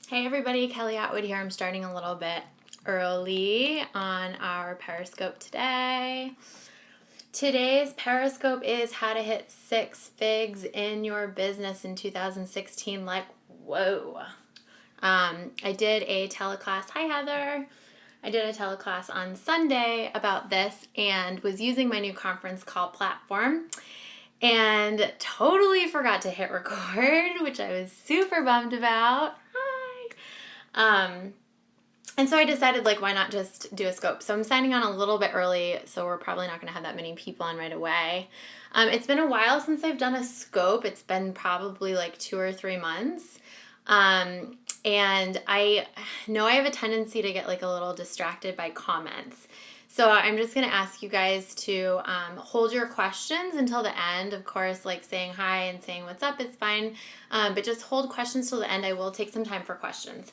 Hey everybody, Kelly Atwood here. I'm starting a little bit early on our Periscope today. Today's Periscope is how to hit 6 figs in your business in 2016. Like, whoa. I did a teleclass. Hi Heather. I did a teleclass on Sunday about this and was using my new conference call platform and totally forgot to hit record, which I was super bummed about. And so I decided, why not just do a scope? So I'm signing on a little bit early, so we're probably not going to have that many people on right away. It's been a while since I've done a scope. It's been probably 2 or 3 months. And I know I have a tendency to get a little distracted by comments. So I'm just going to ask you guys to hold your questions until the end. Of course, saying hi and saying what's up is fine, but just hold questions till the end. I will take some time for questions.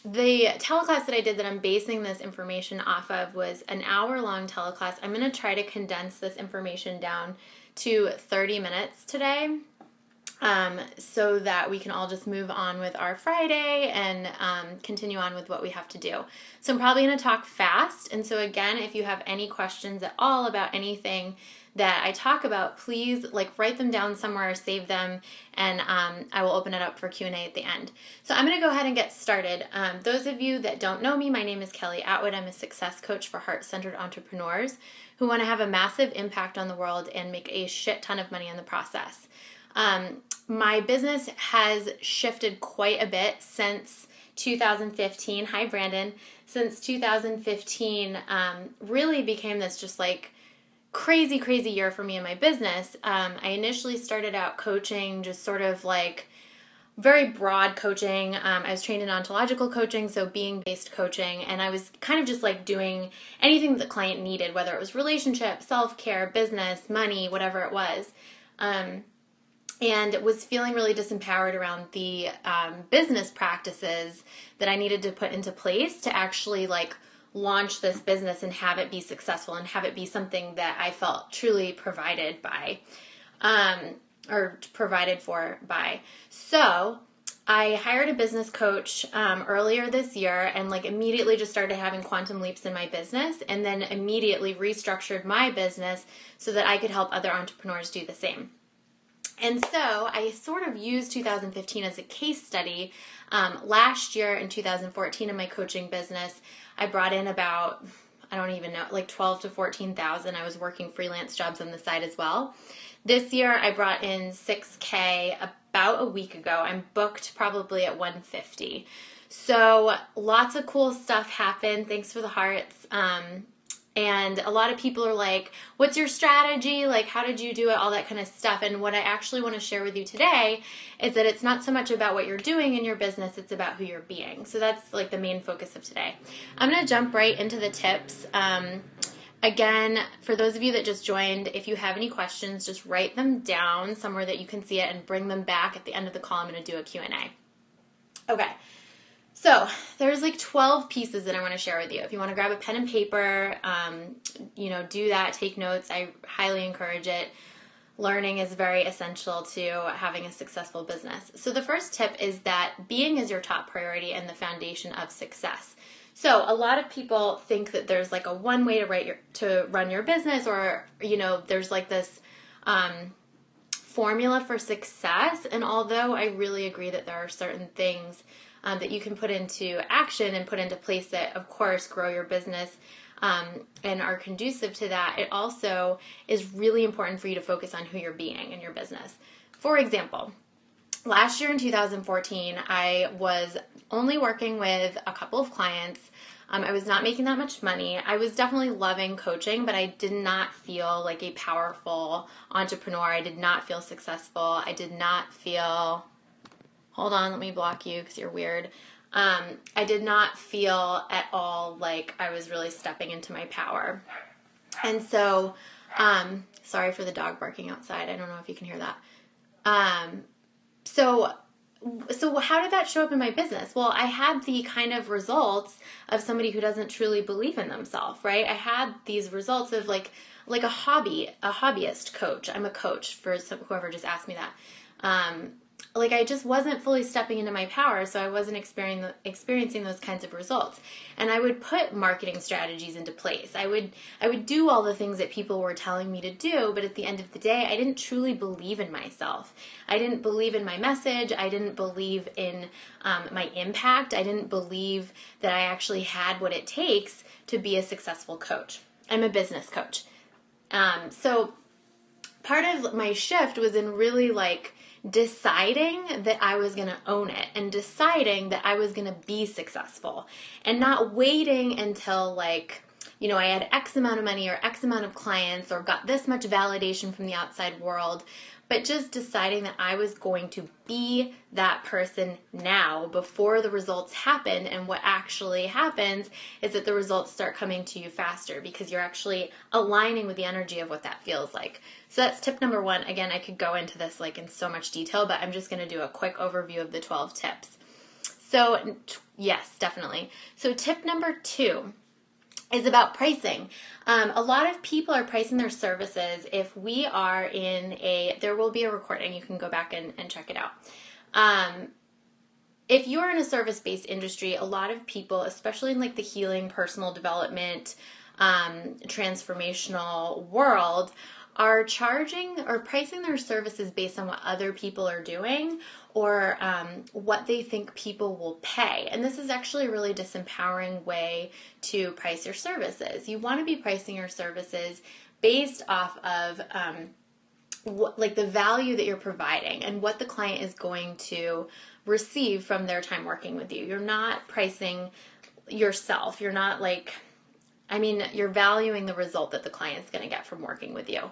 The teleclass that I did that I'm basing this information off of was an hour-long teleclass. I'm going to try to condense this information down to 30 minutes today, so that we can all just move on with our Friday and continue on with what we have to do. So I'm probably going to talk fast. And so again, if you have any questions at all about anything that I talk about, please write them down somewhere, save them, and I will open it up for Q&A at the end. So I'm going to go ahead and get started. Those of you that don't know me, my name is Kelly Atwood. I'm a success coach for heart-centered entrepreneurs who want to have a massive impact on the world and make a shit ton of money in the process. My business has shifted quite a bit since 2015. Hi, Brandon. Since 2015, really became this just crazy year for me in my business. I initially started out coaching, just sort of very broad coaching. I was trained in ontological coaching, so being-based coaching, and I was kind of just doing anything that the client needed, whether it was relationship, self-care, business, money, whatever it was. And was feeling really disempowered around the business practices that I needed to put into place to actually launch this business and have it be successful and have it be something that I felt truly provided by, or provided for by. So I hired a business coach earlier this year and immediately just started having quantum leaps in my business, and then immediately restructured my business so that I could help other entrepreneurs do the same. And so I sort of used 2015 as a case study. Last year in 2014 in my coaching business, I brought in about, I don't even know, 12 to 14,000. I was working freelance jobs on the side as well. This year I brought in 6K about a week ago. I'm booked probably at 150. So lots of cool stuff happened. Thanks for the hearts. And a lot of people are like, what's your strategy? How did you do it? All that kind of stuff. And what I actually want to share with you today is that it's not so much about what you're doing in your business, it's about who you're being. So that's the main focus of today. I'm going to jump right into the tips. Again, for those of you that just joined, if you have any questions, just write them down somewhere that you can see it and bring them back at the end of the call. I'm going to do a Q&A. Okay. So there's 12 pieces that I want to share with you. If you want to grab a pen and paper, do that, take notes. I highly encourage it. Learning is very essential to having a successful business. So the first tip is that being is your top priority and the foundation of success. So a lot of people think that there's a one way to run your business, or, there's this formula for success. And although I really agree that there are certain things that you can put into action and put into place that, of course, grow your business and are conducive to that, it also is really important for you to focus on who you're being in your business. For example, last year in 2014, I was only working with a couple of clients. I was not making that much money. I was definitely loving coaching, but I did not feel like a powerful entrepreneur. I did not feel successful. I did not feel... Hold on, let me block you because you're weird. I did not feel at all like I was really stepping into my power. And so, sorry for the dog barking outside. I don't know if you can hear that. So how did that show up in my business? Well, I had the kind of results of somebody who doesn't truly believe in themselves, right? I had these results of a hobbyist coach. I'm a coach for whoever just asked me that. like I just wasn't fully stepping into my power, so I wasn't experiencing those kinds of results. And I would put marketing strategies into place. I would do all the things that people were telling me to do, but at the end of the day, I didn't truly believe in myself. I didn't believe in my message. I didn't believe in my impact. I didn't believe that I actually had what it takes to be a successful coach. I'm a business coach. So part of my shift was in really like deciding that I was going to own it and deciding that I was going to be successful and not waiting until like, you know, I had X amount of money or X amount of clients or got this much validation from the outside world, but just deciding that I was going to be that person now before the results happen. And what actually happens is that the results start coming to you faster because you're actually aligning with the energy of what that feels like. So that's tip number 1. Again, I could go into this like in so much detail, but I'm just going to do a quick overview of the 12 tips. So yes, definitely. So tip number 2 is about pricing. A lot of people are pricing their services. If we are there will be a recording. You can go back and check it out. If you're in a service-based industry, a lot of people, especially in like the healing, personal development, transformational world, are charging or pricing their services based on what other people are doing or what they think people will pay. And this is actually a really disempowering way to price your services. You want to be pricing your services based off of like the value that you're providing and what the client is going to receive from their time working with you. You're not pricing yourself. You're not like, you're valuing the result that the client's going to get from working with you.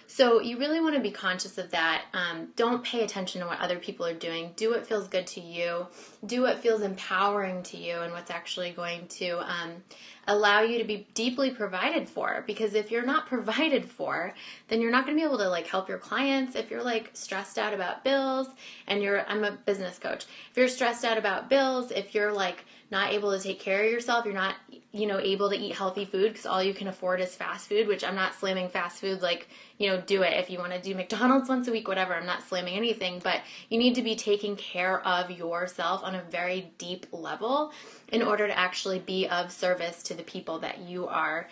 So you really want to be conscious of that. Don't pay attention to what other people are doing. Do what feels good to you. Do what feels empowering to you and what's actually going to allow you to be deeply provided for. Because if you're not provided for, then you're not going to be able to like help your clients. If you're like stressed out about bills and I'm a business coach. If you're stressed out about bills, if you're like not able to take care of yourself, you're not, able to eat healthy food because all you can afford is fast food, which I'm not slamming fast food, like, do it if you want to do McDonald's once a week, whatever. I'm not slamming anything, but you need to be taking care of yourself on a very deep level in order to actually be of service to the people that you are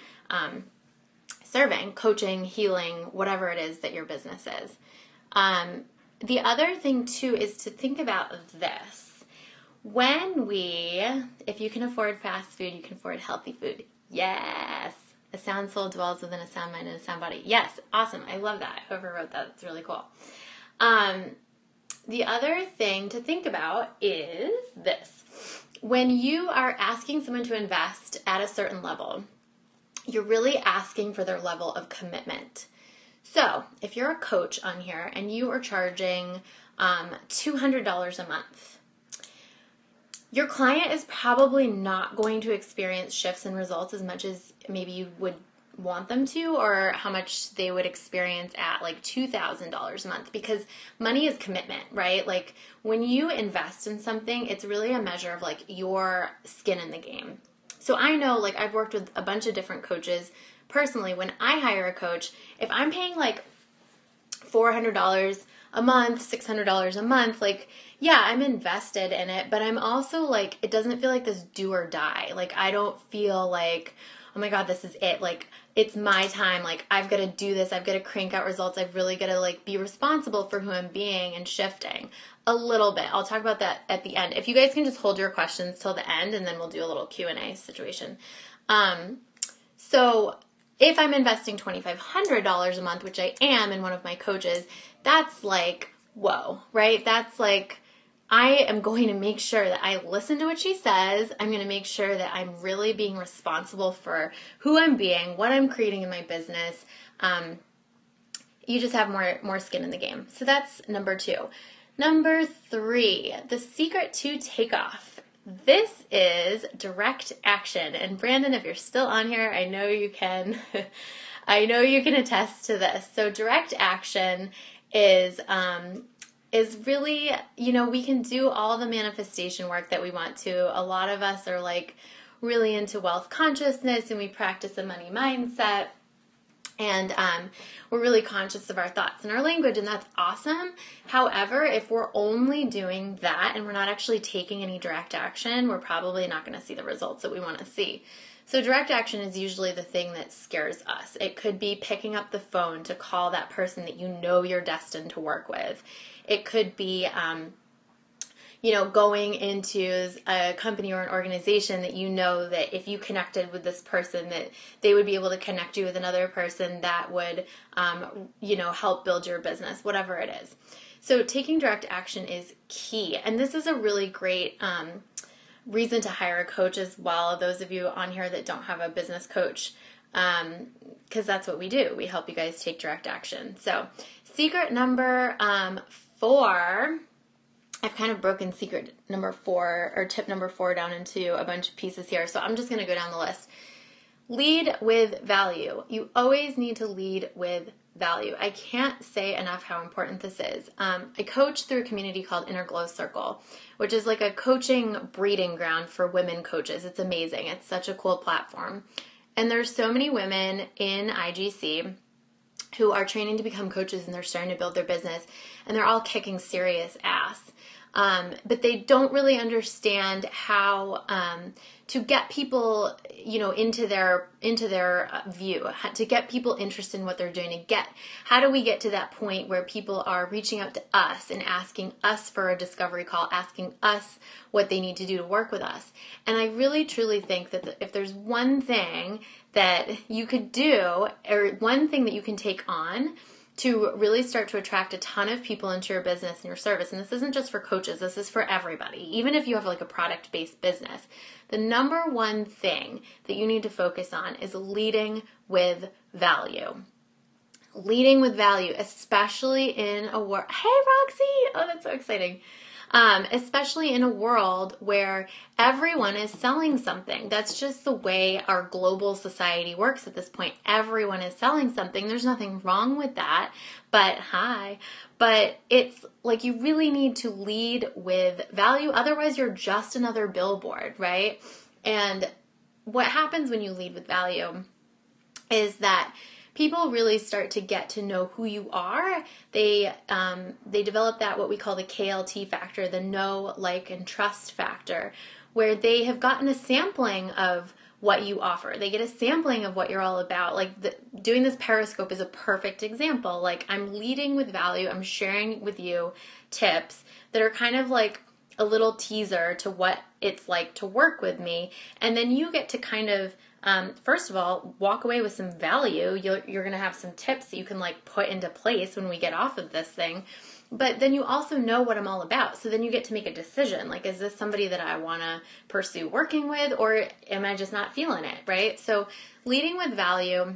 serving, coaching, healing, whatever it is that your business is. The other thing too is to think about this. If you can afford fast food, you can afford healthy food. Yes. A sound soul dwells within a sound mind and a sound body. Yes. Awesome. I love that. Whoever wrote that, it's really cool. The other thing to think about is this. When you are asking someone to invest at a certain level, you're really asking for their level of commitment. So if you're a coach on here and you are charging $200 a month, your client is probably not going to experience shifts in results as much as maybe you would want them to, or how much they would experience at like $2,000 a month, because money is commitment, right? Like when you invest in something, it's really a measure of like your skin in the game. So I know, like I've worked with a bunch of different coaches personally. When I hire a coach, if I'm paying like $400 a month, $600 a month, like, yeah, I'm invested in it, but I'm also like, it doesn't feel like this do or die. Like, I don't feel like, oh my God, this is it. Like, it's my time. Like, I've got to do this. I've got to crank out results. I've really got to like be responsible for who I'm being and shifting a little bit. I'll talk about that at the end. If you guys can just hold your questions till the end, and then we'll do a little Q&A situation. So if I'm investing $2,500 a month, which I am in one of my coaches, that's like, whoa, right? That's like, I am going to make sure that I listen to what she says. I'm going to make sure that I'm really being responsible for who I'm being, what I'm creating in my business. You just have more skin in the game. So that's number 2. Number 3, the secret to takeoff. This is direct action. And Brandon, if you're still on here, I know you can, I know you can attest to this. So direct action is really, we can do all the manifestation work that we want to. A lot of us are like really into wealth consciousness and we practice a money mindset. And we're really conscious of our thoughts and our language, and that's awesome. However, if we're only doing that and we're not actually taking any direct action, we're probably not going to see the results that we want to see. So direct action is usually the thing that scares us. It could be picking up the phone to call that person that you know you're destined to work with. It could be going into a company or an organization that you know that if you connected with this person, that they would be able to connect you with another person that would, help build your business, whatever it is. So taking direct action is key. And this is a really great reason to hire a coach as well. Those of you on here that don't have a business coach, because that's what we do. We help you guys take direct action. So secret number 4, I've kind of broken secret number 4 or tip number 4 down into a bunch of pieces here. So I'm just going to go down the list. Lead with value. You always need to lead with value. I can't say enough how important this is. I coach through a community called Inner Glow Circle, which is like a coaching breeding ground for women coaches. It's amazing. It's such a cool platform. And there's so many women in IGC who are training to become coaches, and they're starting to build their business, and they're all kicking serious ass. But they don't really understand how to get people, into their view, to get people interested in what they're doing. How do we get to that point where people are reaching out to us and asking us for a discovery call, asking us what they need to do to work with us? And I really truly think that if there's one thing that you could do, or one thing that you can take on to really start to attract a ton of people into your business and your service, and this isn't just for coaches, this is for everybody, even if you have like a product-based business, the number one thing that you need to focus on is leading with value. Leading with value, especially in a world, hey Roxy, oh that's so exciting. Especially in a world where everyone is selling something. That's just the way our global society works at this point. Everyone is selling something. There's nothing wrong with that. But it's like you really need to lead with value. Otherwise, you're just another billboard, right? And what happens when you lead with value is that people really start to get to know who you are. They develop that, what we call the KLT factor, the know, like, and trust factor, where they have gotten a sampling of what you offer. They get a sampling of what you're all about. Like doing this Periscope is a perfect example. Like I'm leading with value. I'm sharing with you tips that are kind of like a little teaser to what it's like to work with me. And then you get to kind of first of all, walk away with some value. You're going to have some tips that you can like put into place when we get off of this thing. But then you also know what I'm all about. So then you get to make a decision. Like, is this somebody that I want to pursue working with, or am I just not feeling it, right? So leading with value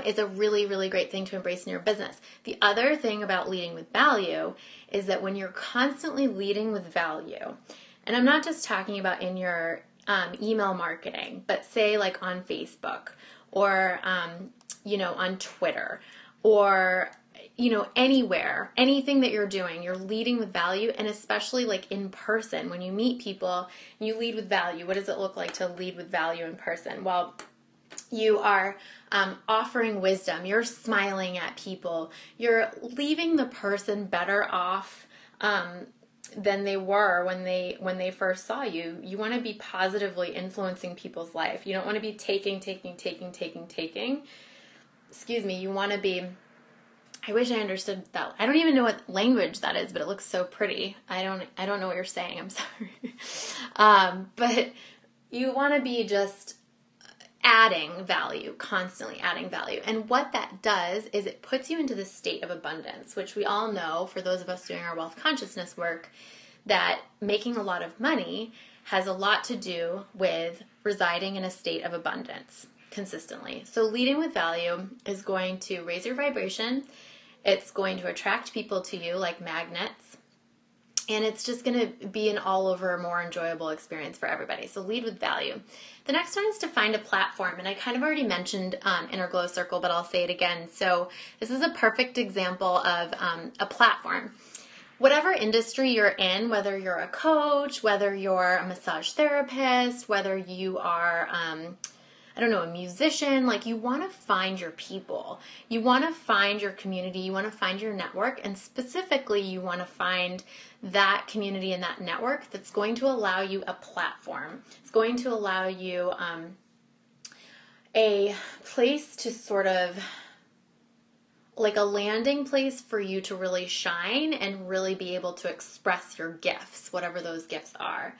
is a really, really great thing to embrace in your business. The other thing about leading with value is that when you're constantly leading with value, and I'm not just talking about in your email marketing, but say like on Facebook or, on Twitter or, anywhere, anything that you're doing, you're leading with value. And especially like in person, when you meet people, you lead with value. What does it look like to lead with value in person? Well, you are offering wisdom. You're smiling at people. You're leaving the person better off than they were when they first saw you. You want to be positively influencing people's life. You don't want to be taking. Excuse me. You want to be, I wish I understood that. I don't even know what language that is, but it looks so pretty. I don't know what you're saying. I'm sorry. But you want to be just adding value, constantly adding value. And what that does is it puts you into the state of abundance, which we all know, for those of us doing our wealth consciousness work, that making a lot of money has a lot to do with residing in a state of abundance consistently. So leading with value is going to raise your vibration. It's going to attract people to you like magnets. And it's just going to be an all over more enjoyable experience for everybody. So lead with value. The next one is to find a platform. And I kind of already mentioned Inner Glow Circle, but I'll say it again. So this is a perfect example of a platform. Whatever industry you're in, whether you're a coach, whether you're a massage therapist, whether you are I don't know, a musician. Like, you want to find your people. You want to find your community. You want to find your network. And specifically, you want to find that community and that network that's going to allow you a platform. It's going to allow you a place to sort of, like a landing place for you to really shine and really be able to express your gifts, whatever those gifts are.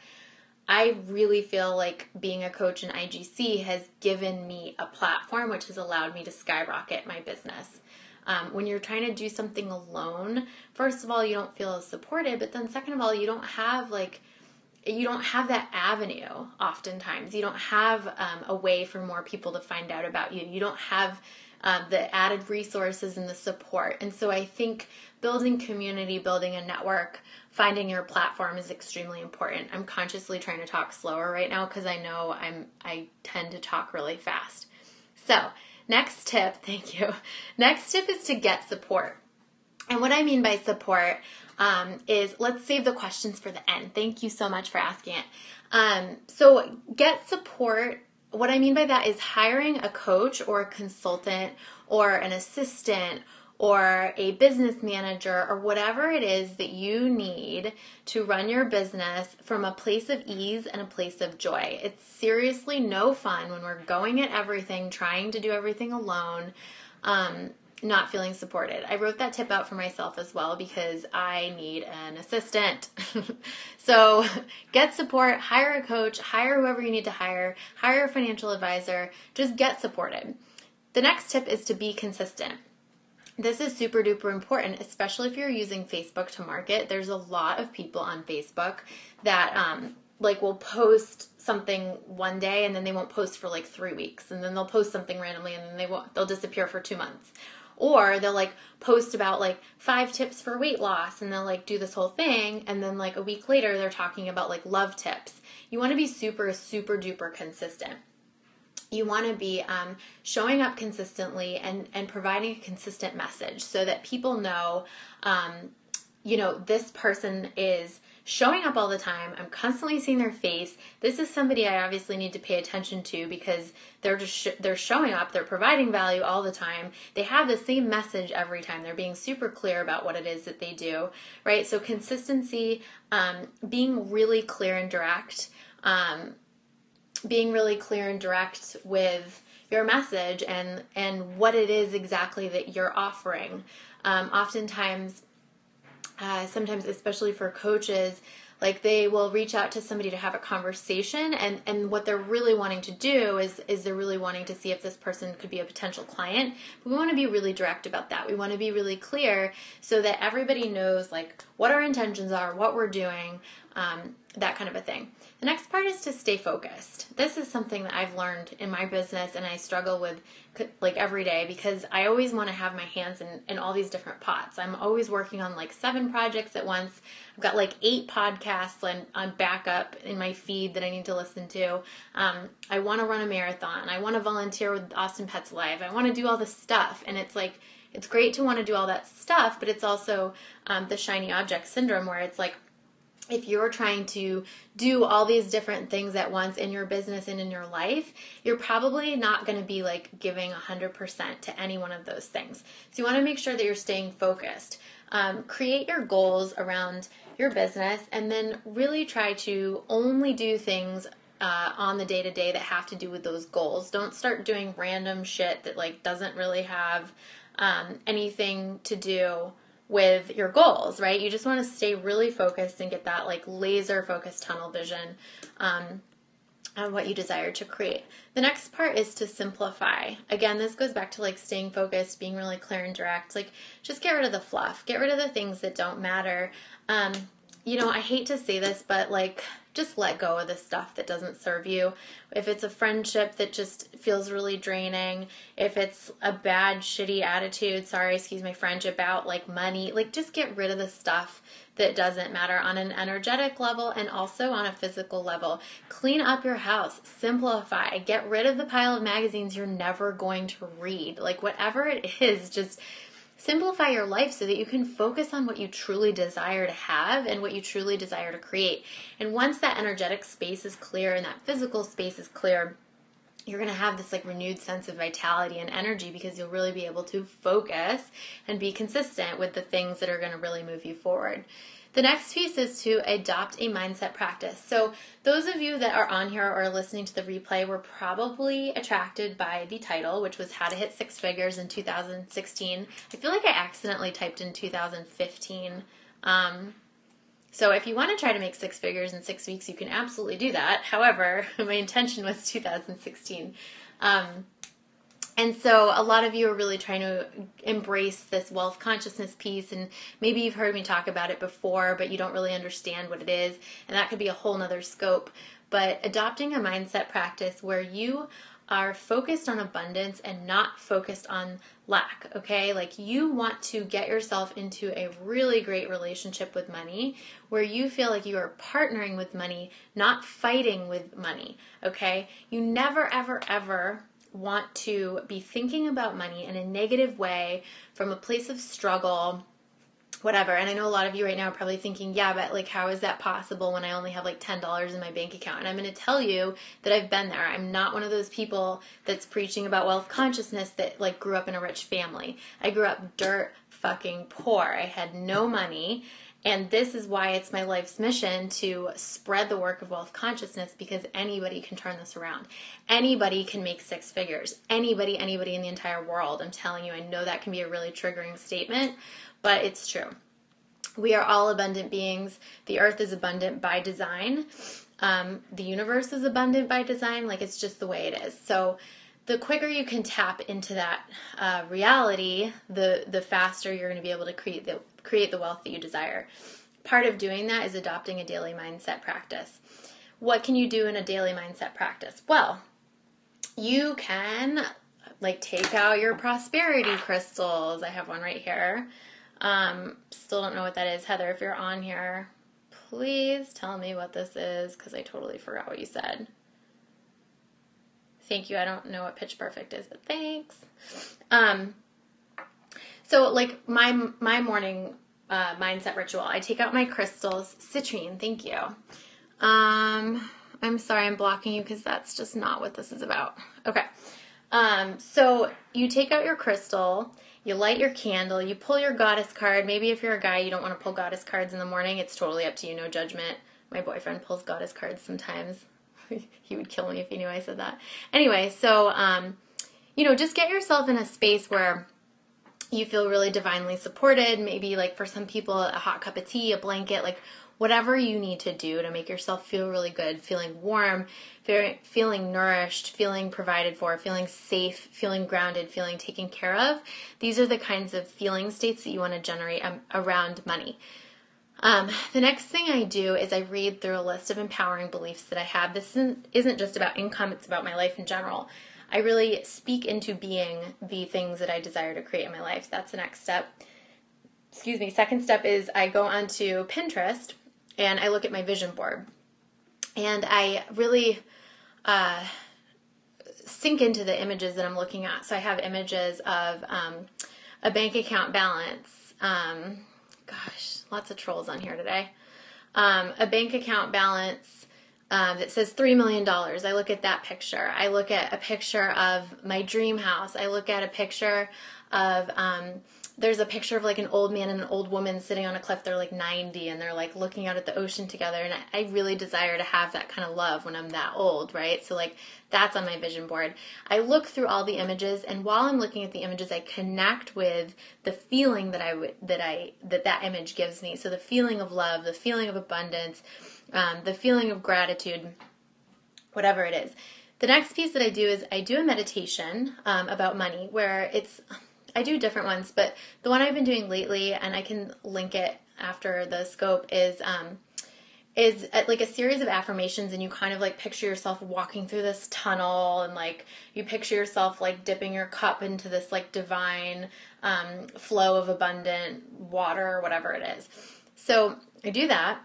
I really feel like being a coach in IGC has given me a platform which has allowed me to skyrocket my business. When you're trying to do something alone, first of all, you don't feel as supported, but then second of all, you don't have that avenue oftentimes. You don't have a way for more people to find out about you. You don't have the added resources and the support. And so I think building community, building a network, finding your platform is extremely important. I'm consciously trying to talk slower right now because I know I tend to talk really fast. So next tip, thank you. Next tip is to get support. And what I mean by support is, let's save the questions for the end. Thank you so much for asking it. So get support. What I mean by that is hiring a coach or a consultant or an assistant or a business manager or whatever it is that you need to run your business from a place of ease and a place of joy. It's seriously no fun when we're going at everything, trying to do everything alone, not feeling supported. I wrote that tip out for myself as well because I need an assistant. So get support, hire a coach, hire whoever you need to hire a financial advisor, just get supported. The next tip is to be consistent. This is super duper important, especially if you're using Facebook to market. There's a lot of people on Facebook that will post something one day and then they won't post for like 3 weeks, and then they'll post something randomly and then they'll disappear for 2 months. Or they'll post about 5 tips for weight loss, and they'll do this whole thing, and then a week later they're talking about love tips. You want to be super, super duper consistent. You want to be showing up consistently and providing a consistent message so that people know, this person is showing up all the time. I'm constantly seeing their face. This is somebody I obviously need to pay attention to because they're showing up. They're providing value all the time. They have the same message every time. They're being super clear about what it is that they do, right? So consistency, being really clear and direct, with your message and what it is exactly that you're offering. Oftentimes, sometimes, especially for coaches, they will reach out to somebody to have a conversation, and what they're really wanting to do is they're really wanting to see if this person could be a potential client. We want to be really direct about that. We want to be really clear so that everybody knows what our intentions are, what we're doing, that kind of a thing. The next part is to stay focused. This is something that I've learned in my business and I struggle with every day because I always want to have my hands in all these different pots. I'm always working on 7 projects at once. I've got 8 podcasts on backup in my feed that I need to listen to. I want to run a marathon. I want to volunteer with Austin Pets Live. I want to do all this stuff, and it's great to want to do all that stuff, but it's also the shiny object syndrome where it's if you're trying to do all these different things at once in your business and in your life, you're probably not going to be giving 100% to any one of those things. So you want to make sure that you're staying focused. Create your goals around your business and then really try to only do things on the day-to-day that have to do with those goals. Don't start doing random shit that doesn't really have anything to do with your goals, right? You just want to stay really focused and get that laser focused tunnel vision on what you desire to create. The next part is to simplify. Again, this goes back to staying focused, being really clear and direct. Just get rid of the fluff. Get rid of the things that don't matter. I hate to say this, but just let go of the stuff that doesn't serve you. If it's a friendship that just feels really draining, if it's a bad, shitty attitude, excuse my French, about money, just get rid of the stuff that doesn't matter on an energetic level and also on a physical level. Clean up your house, simplify, get rid of the pile of magazines you're never going to read. Whatever it is, just simplify your life so that you can focus on what you truly desire to have and what you truly desire to create. And once that energetic space is clear and that physical space is clear, you're going to have this like renewed sense of vitality and energy because you'll really be able to focus and be consistent with the things that are going to really move you forward. The next piece is to adopt a mindset practice. So those of you that are on here or listening to the replay were probably attracted by the title, which was How to Hit Six Figures in 2016. I feel like I accidentally typed in 2015. So if you want to try to make six figures in 6 weeks, you can absolutely do that. However, my intention was 2016. And so a lot of you are really trying to embrace this wealth consciousness piece, and maybe you've heard me talk about it before, but you don't really understand what it is, and that could be a whole nother scope. But adopting a mindset practice where you are focused on abundance and not focused on lack, okay? Like you want to get yourself into a really great relationship with money where you feel like you are partnering with money, not fighting with money, okay? You never, ever, ever want to be thinking about money in a negative way from a place of struggle, whatever. And I know a lot of you right now are probably thinking, yeah, but like, how is that possible when I only have like $10 in my bank account? And I'm going to tell you that I've been there. I'm not one of those people that's preaching about wealth consciousness that like grew up in a rich family. I grew up dirt fucking poor. I had no money. And this is why it's my life's mission to spread the work of wealth consciousness, because anybody can turn this around. Anybody can make six figures. Anybody in the entire world. I'm telling you, I know that can be a really triggering statement, but it's true. We are all abundant beings. The earth is abundant by design. The universe is abundant by design. Like, it's just the way it is. So the quicker you can tap into that reality, the faster you're going to be able to create the wealth that you desire. Part of doing that is adopting a daily mindset practice. What can you do in a daily mindset practice? Well, you can like take out your prosperity crystals. I have one right here. Still don't know what that is. Heather, if you're on here, please tell me what this is, because I totally forgot what you said. Thank you. I don't know what Pitch Perfect is, but thanks. So like my morning mindset ritual, I take out my crystals. Citrine, thank you. I'm sorry I'm blocking you because that's just not what this is about. Okay. So you take out your crystal, you light your candle, you pull your goddess card. Maybe if you're a guy, you don't want to pull goddess cards in the morning. It's totally up to you. No judgment. My boyfriend pulls goddess cards sometimes. He would kill me if he knew I said that. Anyway, so, just get yourself in a space where you feel really divinely supported. Maybe like for some people, a hot cup of tea, a blanket, like whatever you need to do to make yourself feel really good, feeling warm, feeling nourished, feeling provided for, feeling safe, feeling grounded, feeling taken care of. These are the kinds of feeling states that you want to generate around money. The next thing I do is I read through a list of empowering beliefs that I have. This isn't just about income, it's about my life in general. I really speak into being the things that I desire to create in my life. That's the next step. Second step is I go onto Pinterest and I look at my vision board. And I really sink into the images that I'm looking at. So I have images of a bank account balance. Gosh, lots of trolls on here today. A bank account balance that says $3 million. I look at that picture. I look at a picture of my dream house. I look at a picture of, there's a picture of like an old man and an old woman sitting on a cliff. They're like 90 and they're like looking out at the ocean together. And I really desire to have that kind of love when I'm that old, right? So like that's on my vision board. I look through all the images, and while I'm looking at the images, I connect with the feeling that image gives me. So the feeling of love, the feeling of abundance, the feeling of gratitude, whatever it is. The next piece that I do is I do a meditation about money, where I do different ones, but the one I've been doing lately, and I can link it after the scope, is like a series of affirmations, and you kind of like picture yourself walking through this tunnel, and like you picture yourself like dipping your cup into this like divine flow of abundant water or whatever it is. So I do that.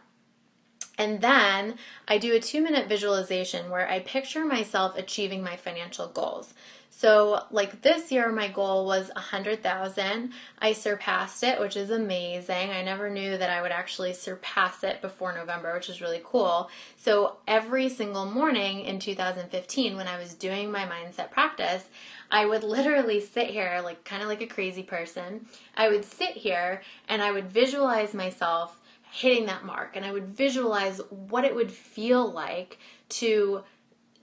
And then I do a 2-minute visualization where I picture myself achieving my financial goals. So like this year, my goal was 100,000. I surpassed it, which is amazing. I never knew that I would actually surpass it before November, which is really cool. So every single morning in 2015, when I was doing my mindset practice, I would literally sit here like kind of like a crazy person. I would sit here and I would visualize myself hitting that mark, and I would visualize what it would feel like to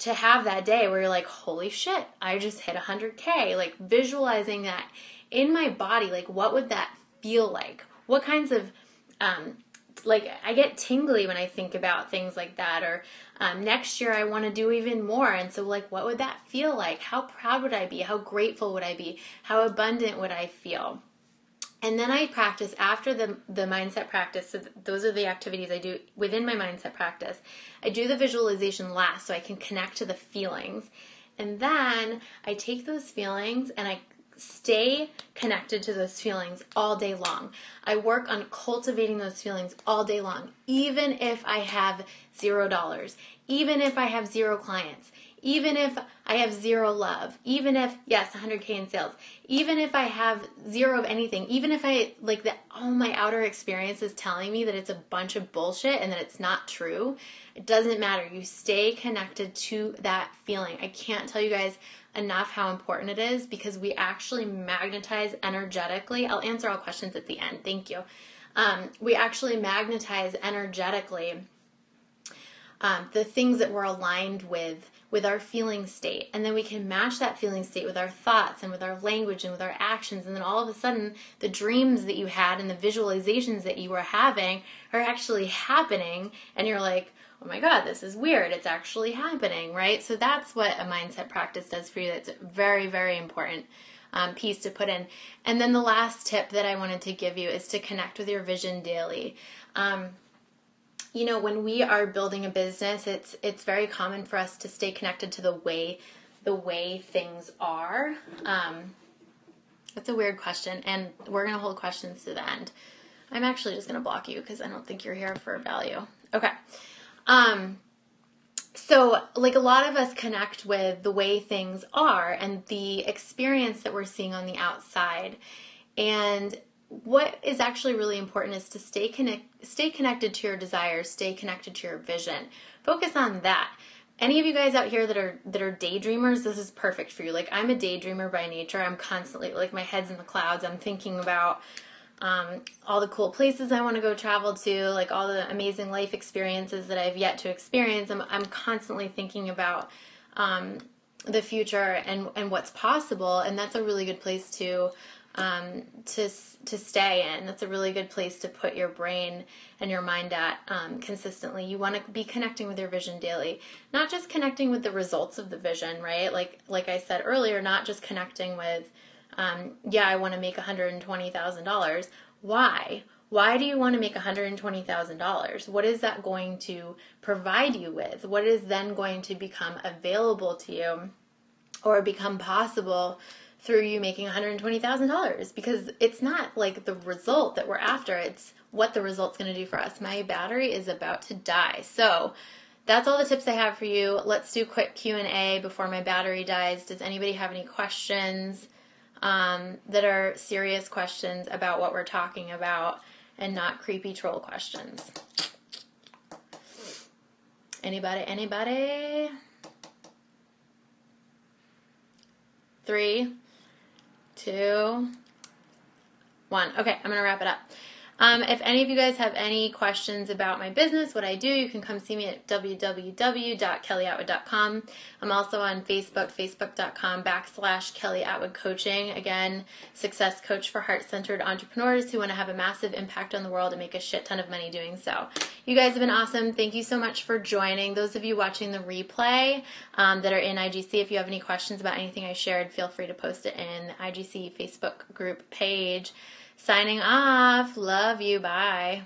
have that day where you're like, holy shit, I just hit 100K, like visualizing that in my body, like what would that feel like? What kinds of, like I get tingly when I think about things like that, or next year I want to do even more. And so like, what would that feel like? How proud would I be? How grateful would I be? How abundant would I feel? And then I practice after the mindset practice. So those are the activities I do within my mindset practice. I do the visualization last so I can connect to the feelings. And then I take those feelings and I stay connected to those feelings all day long. I work on cultivating those feelings all day long, even if I have $0, even if I have 0 clients, even if I have 0 love, even if, yes, 100K in sales, even if I have 0 of anything, even if I, like that, all my outer experience is telling me that it's a bunch of bullshit and that it's not true, it doesn't matter. You stay connected to that feeling. I can't tell you guys enough how important it is, because we actually magnetize energetically. I'll answer all questions at the end. Thank you. We actually magnetize energetically the things that we're aligned with our feeling state. And then we can match that feeling state with our thoughts and with our language and with our actions. And then all of a sudden, the dreams that you had and the visualizations that you were having are actually happening. And you're like, oh my God, this is weird. It's actually happening, right? So that's what a mindset practice does for you. That's a very, very important piece to put in. And then the last tip that I wanted to give you is to connect with your vision daily. You know, when we are building a business, it's very common for us to stay connected to the way things are. That's a weird question, and we're going to hold questions to the end. I'm actually just going to block you because I don't think you're here for value. Okay. So like a lot of us connect with the way things are and the experience that we're seeing on the outside. And what is actually really important is to stay connected to your desires, stay connected to your vision. Focus on that. Any of you guys out here that are daydreamers, this is perfect for you. Like, I'm a daydreamer by nature. I'm constantly, like, my head's in the clouds. I'm thinking about all the cool places I want to go travel to, like all the amazing life experiences that I've yet to experience. I'm constantly thinking about the future and what's possible, and that's a really good place to stay in. That's a really good place to put your brain and your mind at consistently. You want to be connecting with your vision daily, not just connecting with the results of the vision, right? Like I said earlier, not just connecting with, I want to make $120,000. Why? Why do you want to make $120,000? What is that going to provide you with? What is then going to become available to you or become possible through you making $120,000? Because it's not like the result that we're after, it's what the result's going to do for us. My battery is about to die. So that's all the tips I have for you. Let's do a quick Q&A before my battery dies. Does anybody have any questions that are serious questions about what we're talking about and not creepy troll questions? Anybody? 3, 2, 1. Okay, I'm going to wrap it up. If any of you guys have any questions about my business, what I do, you can come see me at www.kellyatwood.com. I'm also on Facebook, facebook.com/Kelly Atwood Coaching. Again, success coach for heart-centered entrepreneurs who want to have a massive impact on the world and make a shit ton of money doing so. You guys have been awesome. Thank you so much for joining. Those of you watching the replay that are in IGC, if you have any questions about anything I shared, feel free to post it in the IGC Facebook group page. Signing off. Love you. Bye.